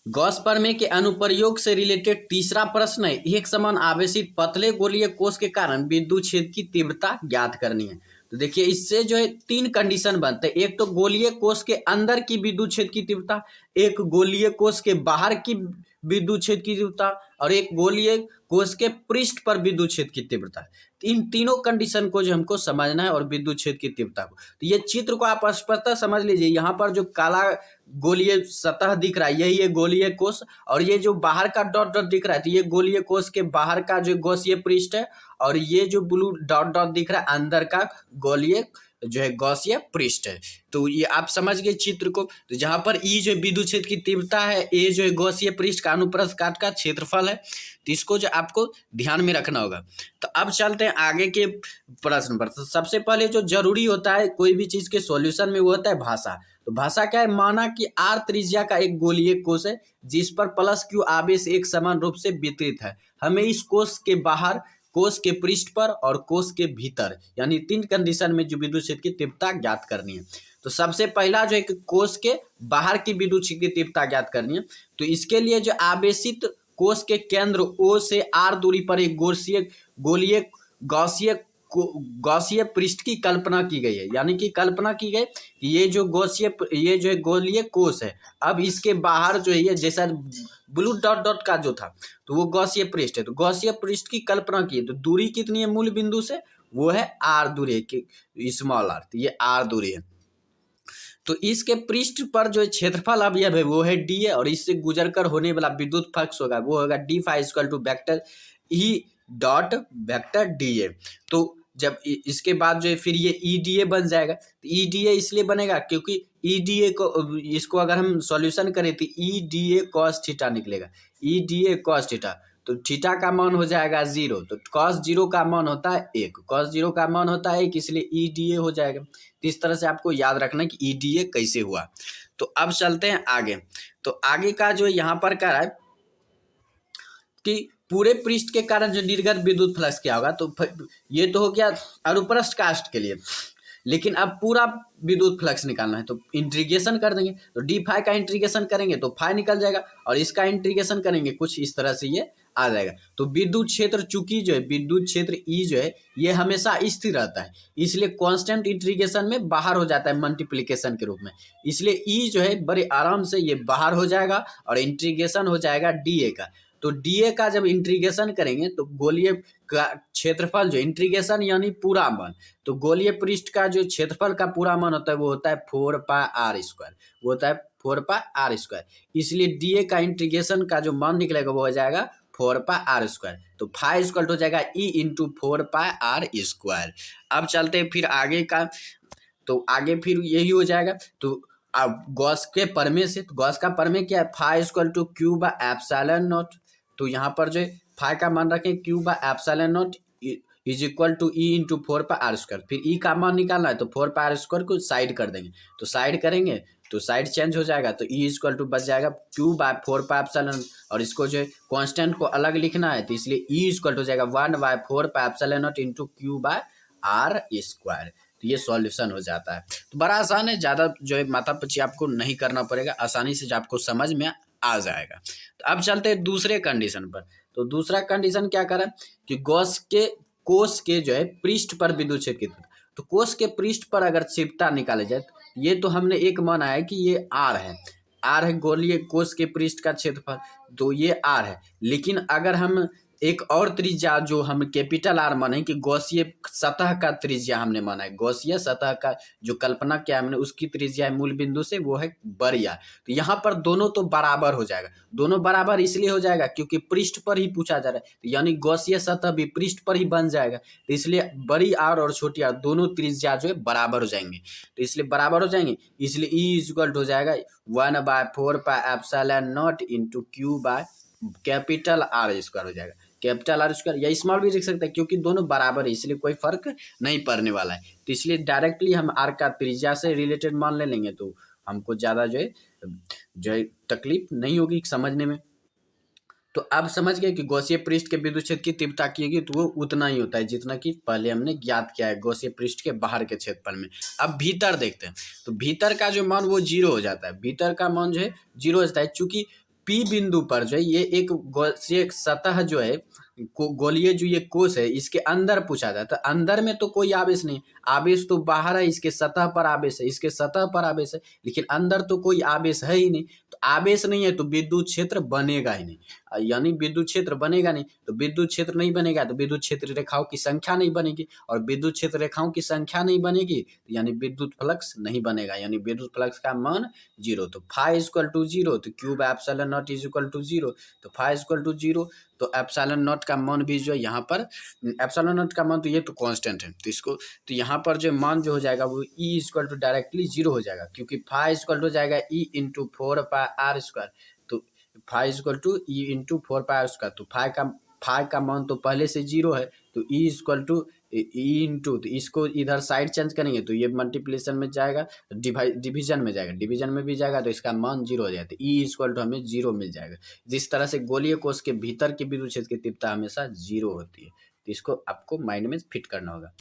Gauss प्रमेय के अनुप्रयोग से रिलेटेड तीसरा प्रश्न है, एक समान आवेशित पतले गोलीय कोश के कारण विद्युत क्षेत्र की तीव्रता ज्ञात करनी है। तो देखिए इससे जो है तीन कंडीशन बनते हैं, एक तो गोलीय कोश के अंदर की विद्युत क्षेत्र की तीव्रता, एक गोलीय कोश के बाहर की विद्युत क्षेत्र की तीव्रता और एक गोलीय कोश के पृष्ठ पर विद्युत क्षेत्र की तीव्रता। इन तीनों कंडीशन को जो हमको समझना है और विद्युत क्षेत्र की तीव्रता को। तो ये चित्र को आप स्पष्टता समझ लीजिए, यहाँ पर जो काला गोलीय सतह दिख रहा है यही है गोलीय कोश, और ये जो बाहर का डॉट डॉट दिख रहा है तो ये गोलीय कोश के बाहर का जो गॉसीय पृष्ठ है, और ये जो ब्लू डॉट डॉट दिख रहा है अंदर का गोलीय जो है गॉसीय पृष्ठ है। तो ये आप समझ गए चित्र को। तो जहां पर ई जो विद्युत क्षेत्र की तीव्रता है, ए जो है गॉसीय पृष्ठ का अनुप्रस्थ काट का क्षेत्रफल है, तो इसको जो आपको ध्यान में रखना होगा। तो अब चलते हैं आगे के प्रश्न पर। तो सबसे पहले जो जरूरी होता है कोई भी चीज के सॉल्यूशन में वो होता है भाषा। तो भाषा क्या है, माना कि आर त्रिज्या का एक गोलीय कोश है जिस पर प्लस क्यू आवेश एक समान रूप से वितरित है। हमें इस कोश के बाहर, कोश के पृष्ठ पर और कोश के भीतर यानी तीन कंडीशन में जो विद्युत क्षेत्र की तीव्रता ज्ञात करनी है। तो सबसे पहला जो है कि कोश के बाहर की विद्युत क्षेत्र की तीव्रता ज्ञात करनी है। तो इसके लिए जो आवेशित कोश के केंद्र O से R दूरी पर एक गोलीय गॉसीय पृष्ठ की कल्पना की गई है। यानी कि कल्पना की गई कि ये जो है गोलीय कोश है, अब इसके बाहर जो है ये जैसा ब्लू डॉट डॉट का जो था तो वो गॉसीय पृष्ठ है। तो गॉसीय पृष्ठ की कल्पना की है। तो दूरी कितनी है मूल बिंदु से, वो है R दूरी है, स्मॉल r, तो ये R दूरी है। तो इसके पृष्ठ पर जो क्षेत्रफल अवयव है वो है डी है, और इससे गुजरकर होने वाला विद्युत फ्लक्स होगा वो होगा d phi equal to vector E dot vector d A. तो जब इसके बाद जो है फिर ये ई डी ए बन जाएगा। तो ई डी ए इसलिए बनेगा क्योंकि ई डी ए को, इसको अगर हम सॉल्यूशन करें तो E D A cos theta निकलेगा, E D A cos theta. तो थीटा का मान हो जाएगा 0, तो कॉस 0 का मान होता है 1, कॉस 0 का मान होता है 1, इसलिए ई डी ए हो जाएगा। तो इस तरह से आपको याद रखना है कि ई डी ए कैसे हुआ। तो अब चलते हैं आगे। तो आगे का जो यहाँ पर क्या है कि पूरे पृष्ठ के कारण जो निर्गत विद्युत फ्लक्स क्या होगा, तो ये तो हो गया अनुप्रस्थ कास्ट के लिए, लेकिन अब पूरा विद्युत फ्लक्स निकालना है तो इंटीग्रेशन कर देंगे। तो डी फाई का इंटीग्रेशन करेंगे तो फाई निकल जाएगा, और इसका इंटीग्रेशन करेंगे कुछ इस तरह से ये आ जाएगा। तो विद्युत क्षेत्र चूंकि जो है विद्युत क्षेत्र ई जो है ये हमेशा स्थिर रहता है, इसलिए कांस्टेंट इंटीग्रेशन में बाहर हो जाता है मल्टीप्लिकेशन के रूप में, इसलिए ई जो है बड़े आराम से ये बाहर हो जाएगा और इंटीग्रेशन हो जाएगा डी ए का। तो डी ए का जब इंटीग्रेशन करेंगे तो गोलीय का क्षेत्रफल जो इंटीग्रेशन यानी पूरा मान, तो गोलीय पृष्ठ का जो क्षेत्रफल का पूरा मान होता है वो होता है 4πr², वो होता है 4πr²। इसलिए डी ए का इंटीग्रेशन का जो मान निकलेगा वो हो जाएगा 4πr²। तो फाई इक्वल हो जाएगा ई इंटू 4πr²। अब चलते फिर आगे का, तो आगे फिर यही हो जाएगा। तो अब गॉस के प्रमेय से, तो गॉस का प्रमेय क्या है, phi equal to q by epsilon naught. तो यहाँ पर जो फाई का मान रखें q by epsilon naught is equal to E into 4πr²। फिर ई का मान निकालना है तो 4πr² को साइड कर देंगे, तो साइड करेंगे तो साइड चेंज हो जाएगा, तो ई इक्वल टू बच जाएगा क्यू बाय 4πε, और इसको जो है कॉन्स्टेंट को अलग लिखना है तो इसलिए ई इक्वल हो जाएगा 1/4πε इंटू क्यू बाय r²। तो ये सॉल्यूशन हो जाता है। तो बड़ा आसान है, ज़्यादा जो है माथापच्ची आपको नहीं करना पड़ेगा, आसानी से आपको समझ में आ जाएगा। तो अब चलते हैं दूसरे कंडीशन पर। तो दूसरा कंडीशन क्या करें कि गॉस के कोश के जो है पृष्ठ पर विद्युत क्षेत्र की, तो कोश के पृष्ठ पर अगर तीव्रता निकाले जाए, ये तो हमने एक माना है कि ये आर है गोलीय कोश के पृष्ठ का क्षेत्रफल, तो ये आर है। लेकिन अगर हम एक और त्रिज्या जो हम कैपिटल आर माने कि गॉसीय सतह का त्रिज्या हमने माना है, गॉसीय सतह का जो कल्पना किया हमने उसकी त्रिज्या मूल बिंदु से वो है बड़ी आर। तो यहाँ पर दोनों तो बराबर हो जाएगा, दोनों बराबर इसलिए हो जाएगा क्योंकि पृष्ठ पर ही पूछा जा रहा है, तो यानी गॉसीय सतह भी पृष्ठ पर ही बन जाएगा। तो इसलिए बड़ी आर और छोटी आर दोनों त्रिज्या जो है बराबर हो जाएंगे, तो इसलिए बराबर हो जाएंगे, इसलिए ई इक्वल हो जाएगा 1/4πε into Q by capital r² हो जाएगा। कैपिटल r² या स्मॉल भी लिख सकते हैं क्योंकि दोनों बराबर है, इसलिए कोई फर्क नहीं पड़ने वाला है। तो इसलिए डायरेक्टली हम r का त्रिज्या से रिलेटेड मान ले लेंगे, तो हमको ज़्यादा जो है तकलीफ नहीं होगी समझने में। तो अब समझ गए कि गॉसीय पृष्ठ के विद्युत क्षेत्र की तीव्रता की गई तो वो उतना ही होता है जितना कि पहले हमने ज्ञात किया है गॉसीय पृष्ठ के बाहर के क्षेत्रफल में। अब भीतर देखते हैं, तो भीतर का जो मान वो 0 हो जाता है, भीतर का मान जो है 0 हो जाता है, चूंकि P बिंदु पर जो है ये एक गोलीय सतह जो है गोलीय जो ये कोष है इसके अंदर पूछा जाता है। अंदर में तो कोई आवेश नहीं, आवेश तो बाहर है, इसके सतह पर आवेश है, इसके सतह पर आवेश है, लेकिन अंदर तो कोई आवेश है ही नहीं। तो आवेश नहीं है तो विद्युत क्षेत्र बनेगा ही नहीं, यानी विद्युत क्षेत्र बनेगा नहीं। तो विद्युत क्षेत्र नहीं बनेगा तो विद्युत क्षेत्र रेखाओं की संख्या नहीं बनेगी, और विद्युत क्षेत्र रेखाओं की संख्या नहीं बनेगी तो यानी विद्युत फ्लक्स नहीं बनेगा, यानी विद्युत फ्लक्स का मान 0। तो फाई इक्वल टू 0, तो cube epsilon naught is equal to 0, तो फाई इक्वल टू 0। तो एप्सिलॉन नॉट का मान भी जो है यहाँ पर एप्सिलॉन नॉट का मान तो ये तो कांस्टेंट है, तो इसको तो यहाँ पर जो मान जो हो जाएगा वो ई इक्वल टू डायरेक्टली 0 हो जाएगा, क्योंकि फाई इक्वल टू हो जाएगा ई इंटू 4πr²। तो phi equal to E into 4πr²। तो फाई का मान तो पहले से 0 है, तो E equal to E into, तो इसको इधर साइड चेंज करेंगे तो ये मल्टीप्लिकेशन में जाएगा, डिवीजन में जाएगा, डिवीजन में भी जाएगा तो इसका मान 0 हो जाएगा, तो ई इक्वल टू हमें 0 मिल जाएगा। जिस तरह से गोलीय कोष के भीतर की विद्युत क्षेत्र की तीव्रता हमेशा 0 होती है, तो इसको आपको माइंड में फिट करना होगा।